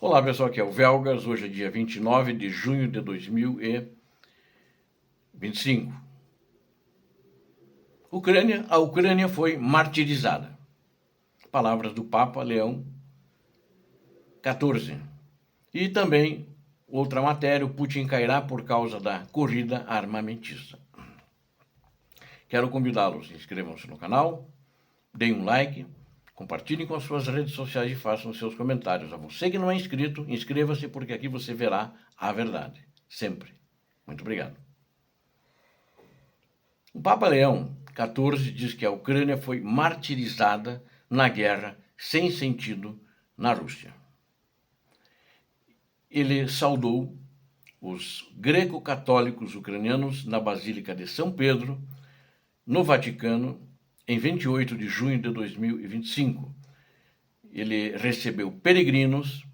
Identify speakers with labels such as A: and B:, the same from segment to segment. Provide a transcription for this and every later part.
A: Olá pessoal, aqui é o Velgas, hoje é dia 29 de junho de 2025. A Ucrânia foi martirizada. Palavras do Papa Leão XIV. E também, outra matéria, o Putin cairá por causa da corrida armamentista. Quero convidá-los, inscrevam-se no canal, deem um like, compartilhem com as suas redes sociais e façam seus comentários. A você que não é inscrito, inscreva-se porque aqui você verá a verdade, sempre. Muito obrigado. O Papa Leão XIV diz que a Ucrânia foi martirizada na guerra sem sentido na Rússia. Ele saudou os greco-católicos ucranianos na Basílica de São Pedro, no Vaticano, em 28 de junho de 2025. Ele recebeu peregrinos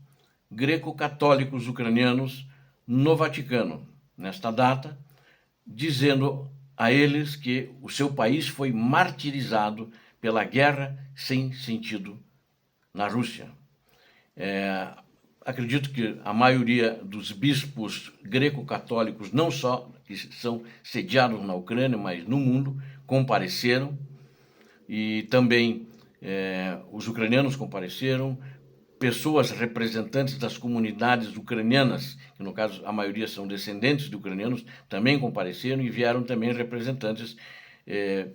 A: greco-católicos ucranianos no Vaticano, nesta data, dizendo a eles que o seu país foi martirizado pela guerra sem sentido na Rússia. Acredito que a maioria dos bispos greco-católicos, não só que são sediados na Ucrânia, mas no mundo, compareceram, e também os ucranianos compareceram, pessoas representantes das comunidades ucranianas, que no caso a maioria são descendentes de ucranianos, também compareceram e vieram também representantes,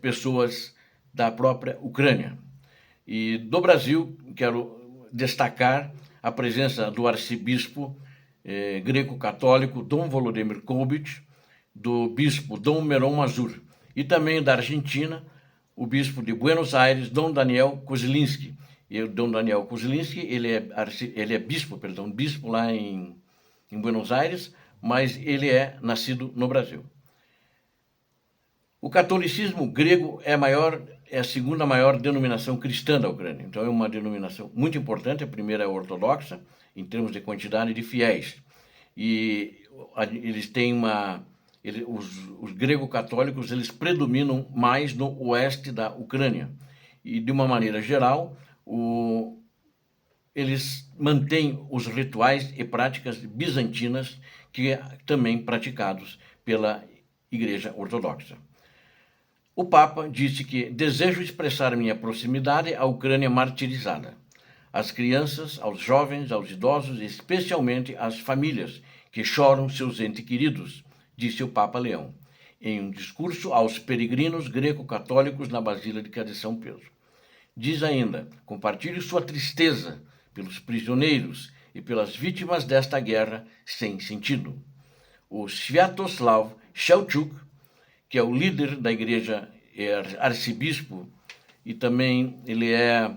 A: pessoas da própria Ucrânia. E do Brasil, quero destacar a presença do arcebispo greco-católico Dom Volodymyr Kobylt, do bispo Dom Meron Mazur, e também da Argentina, o bispo de Buenos Aires, Dom Daniel Kozlinski. E o Dom Daniel Kozlinski, ele é bispo lá em Buenos Aires, mas ele é nascido no Brasil. O catolicismo grego é a segunda maior denominação cristã da Ucrânia. Então é uma denominação muito importante. A primeira é a ortodoxa, em termos de quantidade de fiéis. E eles têm os grego-católicos, eles predominam mais no oeste da Ucrânia. E de uma maneira geral, eles mantêm os rituais e práticas bizantinas que também praticados pela Igreja Ortodoxa. O Papa disse que desejo expressar minha proximidade à Ucrânia martirizada, às crianças, aos jovens, aos idosos e especialmente às famílias que choram seus entes queridos, disse o Papa Leão, em um discurso aos peregrinos greco-católicos na Basílica de São Pedro. Diz ainda, compartilhe sua tristeza pelos prisioneiros e pelas vítimas desta guerra sem sentido. O Sviatoslav Shevchuk, que é o líder da igreja, é arcebispo, e também ele é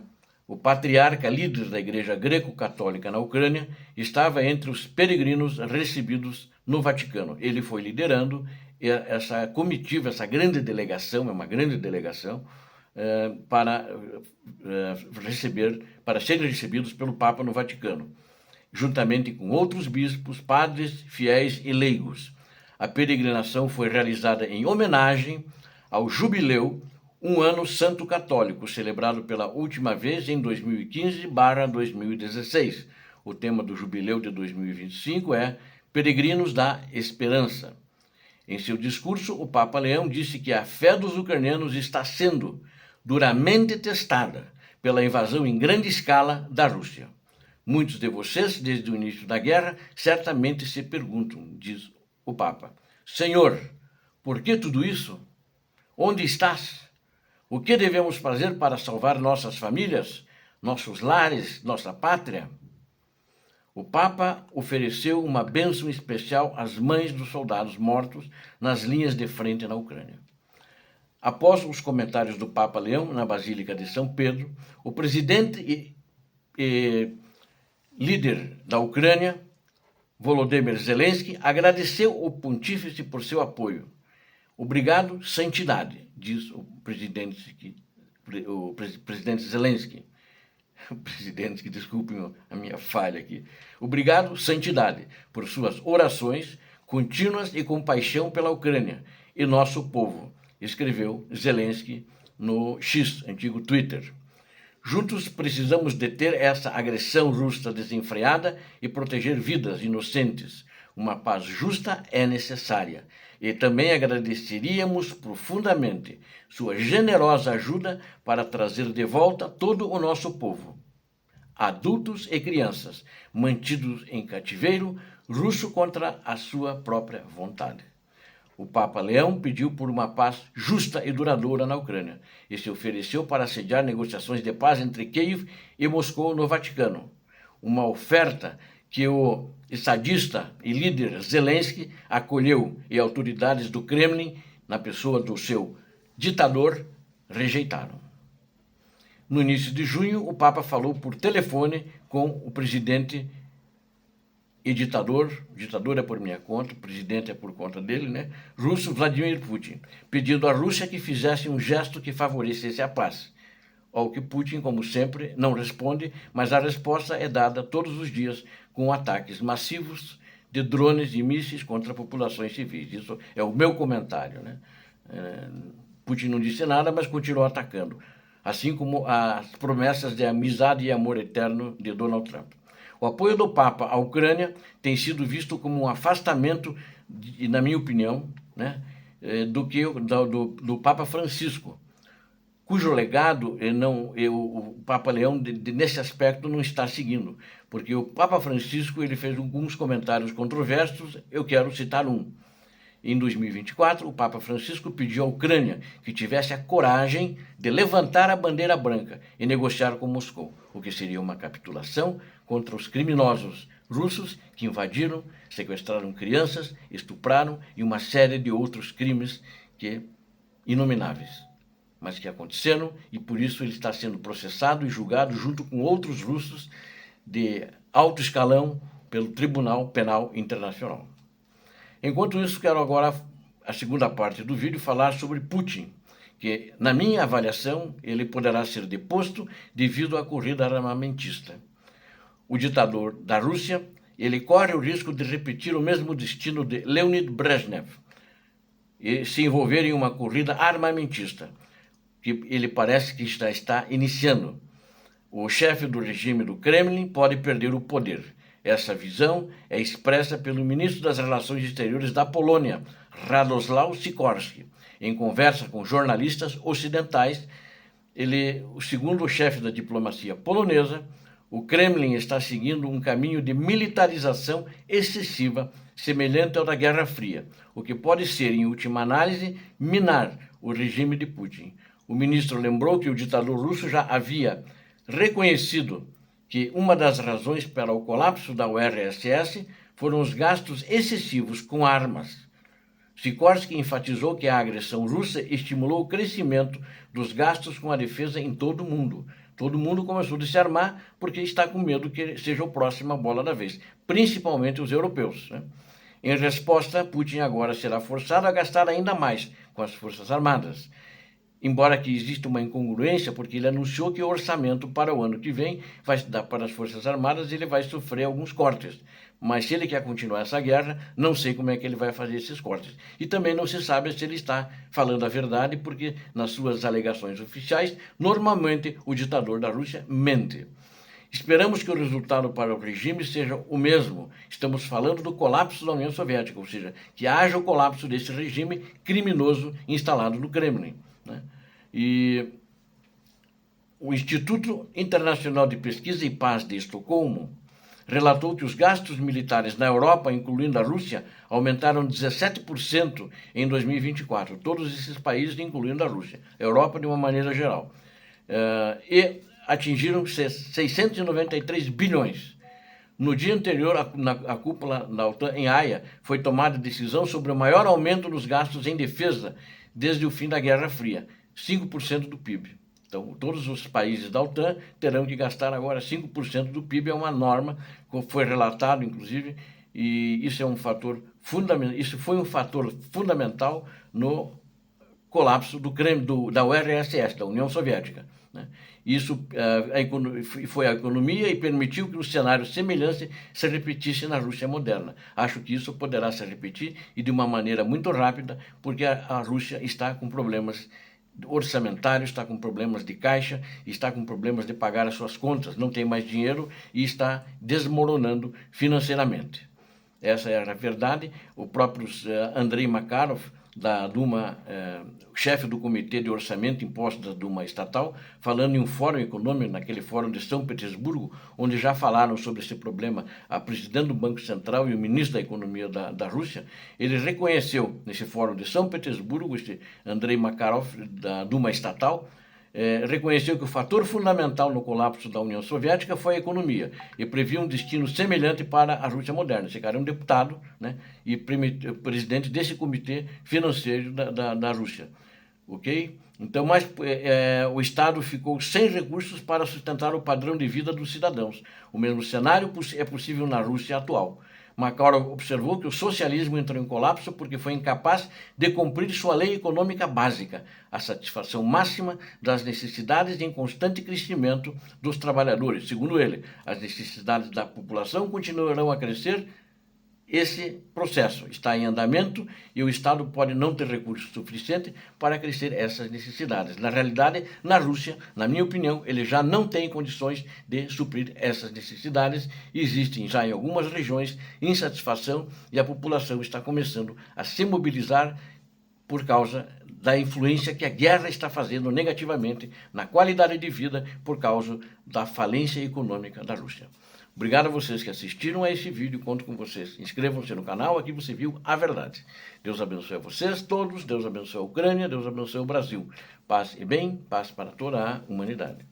A: o patriarca líder da igreja greco-católica na Ucrânia, estava entre os peregrinos recebidos no Vaticano. Ele foi liderando essa comitiva, essa grande delegação, é uma grande delegação, para serem recebidos pelo Papa no Vaticano, juntamente com outros bispos, padres, fiéis e leigos. A peregrinação foi realizada em homenagem ao jubileu Um Ano Santo Católico, celebrado pela última vez em 2015/2016. O tema do jubileu de 2025 é Peregrinos da Esperança. Em seu discurso, o Papa Leão disse que a fé dos ucranianos está sendo duramente testada pela invasão em grande escala da Rússia. Muitos de vocês, desde o início da guerra, certamente se perguntam, diz o Papa, Senhor, por que tudo isso? Onde estás? O que devemos fazer para salvar nossas famílias, nossos lares, nossa pátria? O Papa ofereceu uma bênção especial às mães dos soldados mortos nas linhas de frente na Ucrânia. Após os comentários do Papa Leão na Basílica de São Pedro, o presidente e líder da Ucrânia, Volodymyr Zelensky, agradeceu o pontífice por seu apoio. Obrigado, santidade, diz o presidente Zelensky. Desculpem a minha falha aqui. Obrigado, santidade, por suas orações contínuas e compaixão pela Ucrânia e nosso povo, escreveu Zelensky no X, antigo Twitter. Juntos precisamos deter essa agressão russa desenfreada e proteger vidas inocentes. Uma paz justa é necessária. E também agradeceríamos profundamente sua generosa ajuda para trazer de volta todo o nosso povo, adultos e crianças, mantidos em cativeiro russo contra a sua própria vontade. O Papa Leão pediu por uma paz justa e duradoura na Ucrânia e se ofereceu para sediar negociações de paz entre Kiev e Moscou no Vaticano. Uma oferta que o estadista e líder Zelensky acolheu e autoridades do Kremlin, na pessoa do seu ditador, rejeitaram. No início de junho, o Papa falou por telefone com o presidente e ditador é por minha conta, o presidente é por conta dele, né? Russo Vladimir Putin, pedindo à Rússia que fizesse um gesto que favorecesse a paz. Ao que Putin, como sempre, não responde, mas a resposta é dada todos os dias com ataques massivos de drones e mísseis contra populações civis. Isso é o meu comentário, né? Putin não disse nada, mas continuou atacando, assim como as promessas de amizade e amor eterno de Donald Trump. O apoio do Papa à Ucrânia tem sido visto como um afastamento, na minha opinião, né, do Papa Francisco, cujo legado o Papa Leão, nesse aspecto, não está seguindo. Porque o Papa Francisco ele fez alguns comentários controversos, eu quero citar um. Em 2024, o Papa Francisco pediu à Ucrânia que tivesse a coragem de levantar a bandeira branca e negociar com Moscou, o que seria uma capitulação contra os criminosos russos que invadiram, sequestraram crianças, estupraram e uma série de outros crimes inomináveis, mas que aconteceram e por isso ele está sendo processado e julgado junto com outros russos de alto escalão pelo Tribunal Penal Internacional. Enquanto isso, quero agora, a segunda parte do vídeo, falar sobre Putin, que, na minha avaliação, ele poderá ser deposto devido à corrida armamentista. O ditador da Rússia, ele corre o risco de repetir o mesmo destino de Leonid Brezhnev e se envolver em uma corrida armamentista, que ele parece que já está iniciando. O chefe do regime do Kremlin pode perder o poder. Essa visão é expressa pelo ministro das Relações Exteriores da Polônia, Radosław Sikorski. Em conversa com jornalistas ocidentais, segundo o chefe da diplomacia polonesa, o Kremlin está seguindo um caminho de militarização excessiva, semelhante ao da Guerra Fria, o que pode ser, em última análise, minar o regime de Putin. O ministro lembrou que o ditador russo já havia reconhecido que uma das razões para o colapso da URSS foram os gastos excessivos com armas. Sikorski enfatizou que a agressão russa estimulou o crescimento dos gastos com a defesa em todo o mundo. Todo mundo começou a se armar porque está com medo que seja o próximo a bola da vez, principalmente os europeus, né? Em resposta, Putin agora será forçado a gastar ainda mais com as Forças Armadas. Embora que exista uma incongruência, porque ele anunciou que o orçamento para o ano que vem vai dar para as Forças Armadas e ele vai sofrer alguns cortes. Mas se ele quer continuar essa guerra, não sei como é que ele vai fazer esses cortes. E também não se sabe se ele está falando a verdade, porque nas suas alegações oficiais, normalmente o ditador da Rússia mente. Esperamos que o resultado para o regime seja o mesmo. Estamos falando do colapso da União Soviética, ou seja, que haja o colapso desse regime criminoso instalado no Kremlin, né? E o Instituto Internacional de Pesquisa e Paz de Estocolmo relatou que os gastos militares na Europa, incluindo a Rússia, aumentaram 17% em 2024. Todos esses países, incluindo a Rússia, a Europa de uma maneira geral. E atingiram 693 bilhões. No dia anterior, a cúpula da OTAN em Haia foi tomada a decisão sobre o maior aumento dos gastos em defesa desde o fim da Guerra Fria, 5% do PIB. Então, todos os países da OTAN terão que gastar agora 5% do PIB, é uma norma, como foi relatado, inclusive, e isso é um fator fundamental. Isso foi um fator fundamental no colapso da URSS, da União Soviética, né? Isso foi a economia e permitiu que um cenário semelhante se repetisse na Rússia moderna. Acho que isso poderá se repetir e de uma maneira muito rápida, porque a Rússia está com problemas orçamentário, está com problemas de caixa, está com problemas de pagar as suas contas, não tem mais dinheiro e está desmoronando financeiramente. Essa é a verdade. O próprio Andrei Makarov, da Duma, chefe do Comitê de Orçamento e Impostos da Duma Estatal, falando em um fórum econômico, naquele fórum de São Petersburgo, onde já falaram sobre esse problema a presidente do Banco Central e o ministro da Economia da Rússia, ele reconheceu, nesse fórum de São Petersburgo, este Andrei Makarov, da Duma Estatal, reconheceu que o fator fundamental no colapso da União Soviética foi a economia e previu um destino semelhante para a Rússia moderna. Esse cara é um deputado, né, e presidente desse comitê financeiro da Rússia. Ok? Então, mas o Estado ficou sem recursos para sustentar o padrão de vida dos cidadãos. O mesmo cenário é possível na Rússia atual. Makarov observou que o socialismo entrou em colapso porque foi incapaz de cumprir sua lei econômica básica, a satisfação máxima das necessidades em constante crescimento dos trabalhadores. Segundo ele, as necessidades da população continuarão a crescer. Esse processo está em andamento e o Estado pode não ter recursos suficientes para crescer essas necessidades. Na realidade, na Rússia, na minha opinião, ele já não tem condições de suprir essas necessidades. Existem já em algumas regiões insatisfação e a população está começando a se mobilizar por causa da influência que a guerra está fazendo negativamente na qualidade de vida por causa da falência econômica da Rússia. Obrigado a vocês que assistiram a esse vídeo, conto com vocês. Inscrevam-se no canal, aqui você viu a verdade. Deus abençoe a vocês todos, Deus abençoe a Ucrânia, Deus abençoe o Brasil. Paz e bem, paz para toda a humanidade.